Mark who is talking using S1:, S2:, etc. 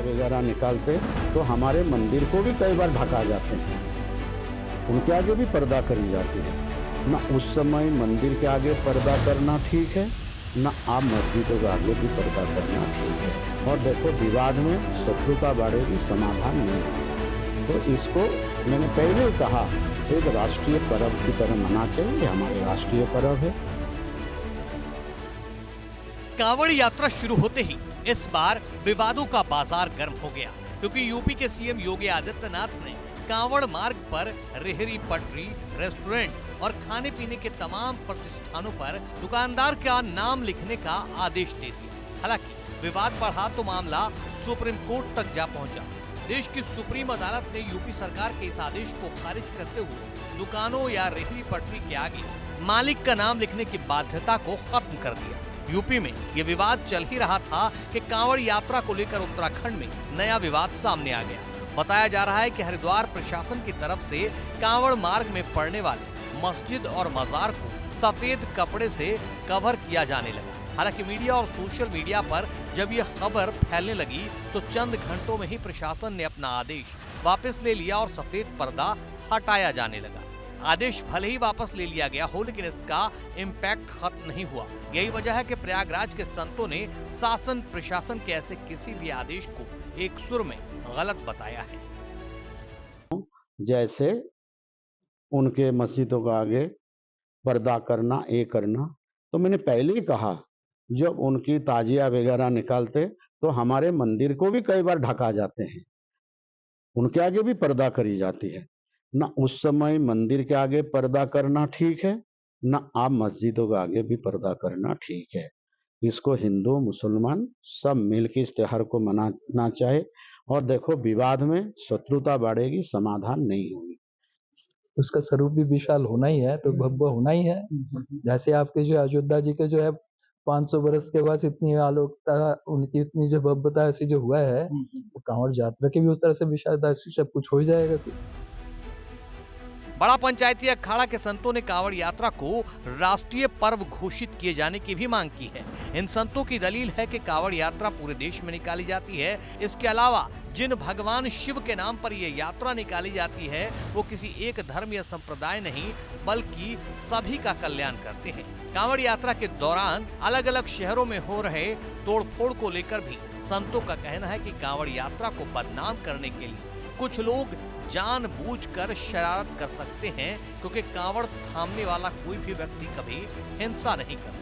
S1: वगैरह निकालते तो हमारे मंदिर को भी कई बार ढका जाते हैं, उनके आगे भी पर्दा करी जाती है ना। उस समय मंदिर के आगे पर्दा करना ठीक है ना, आप मस्जिदों के आगे भी पर्दा करना ठीक है। और देखो विवाद में शत्रुता बढ़ेगी, समाधान नहीं होगा। तो इसको मैंने पहले ही कहा, एक राष्ट्रीय पर्व की तरह मना चाहिए, हमारे राष्ट्रीय पर्व है।
S2: कांवड़ यात्रा शुरू होते ही इस बार विवादों का बाजार गर्म हो गया, क्योंकि यूपी के सीएम योगी आदित्यनाथ ने कांवड़ मार्ग पर रेहड़ी पटरी, रेस्टोरेंट और खाने पीने के तमाम प्रतिष्ठानों पर दुकानदार का नाम लिखने का आदेश दे दिया। हालांकि विवाद बढ़ा तो मामला सुप्रीम कोर्ट तक जा पहुंचा। देश की सुप्रीम अदालत ने यूपी सरकार के इस आदेश को खारिज करते हुए दुकानों या रेहड़ी पटरी के आगे मालिक का नाम लिखने की बाध्यता को खत्म कर दिया। यूपी में ये विवाद चल ही रहा था कि कांवड़ यात्रा को लेकर उत्तराखंड में नया विवाद सामने आ गया। बताया जा रहा है कि हरिद्वार प्रशासन की तरफ से कांवड़ मार्ग में पड़ने वाले मस्जिद और मजार को सफेद कपड़े से कवर किया जाने लगा। हालांकि मीडिया और सोशल मीडिया पर जब यह खबर फैलने लगी तो चंद घंटों में ही प्रशासन ने अपना आदेश वापस ले लिया और सफेद पर्दा हटाया जाने लगा। आदेश भले ही वापस ले लिया गया हो, लेकिन इसका इम्पैक्ट खत्म नहीं हुआ। यही वजह है कि प्रयागराज के संतों ने शासन प्रशासन के ऐसे किसी भी आदेश को एक सुर में गलत बताया है।
S1: जैसे उनके मस्जिदों के आगे पर्दा करना, ये करना, तो मैंने पहले ही कहा, जब उनकी ताजिया वगैरह निकालते तो हमारे मंदिर को भी कई बार ढका जाते हैं, उनके आगे भी पर्दा करी जाती है ना। उस समय मंदिर के आगे पर्दा करना ठीक है ना, आप मस्जिदों के आगे भी पर्दा करना ठीक है। इसको हिंदू मुसलमान सब मिलकर इस त्योहार को मनाना चाहे। और देखो विवाद में शत्रुता बढ़ेगी, समाधान नहीं होगी।
S3: उसका स्वरूप भी विशाल होना ही है, तो भव्य होना ही है। जैसे आपके जो अयोध्या जी के जो है 500 वर्ष के बाद इतनी आलोकता, उनकी इतनी जो भव्यता ऐसी जो हुआ है, वो कांवड़ यात्रा की भी उस तरह से विशालता, ऐसी सब कुछ हो ही जाएगा।
S2: बड़ा पंचायती अखाड़ा के संतों ने कांवड़ यात्रा को राष्ट्रीय पर्व घोषित किए जाने की भी मांग की है। इन संतों की दलील है कि कांवड़ यात्रा पूरे देश में निकाली जाती है। इसके अलावा जिन भगवान शिव के नाम पर यह यात्रा निकाली जाती है, वो किसी एक धर्म या संप्रदाय नहीं, बल्कि सभी का कल्याण करते हैं। कांवड़ यात्रा के दौरान अलग अलग शहरों में हो रहे तोड़फोड़ को लेकर भी संतों का कहना है कि कांवड़ यात्रा को बदनाम करने के लिए कुछ लोग जानबूझकर शरारत कर सकते हैं, क्योंकि कांवड़ थामने वाला कोई भी व्यक्ति कभी हिंसा नहीं करता।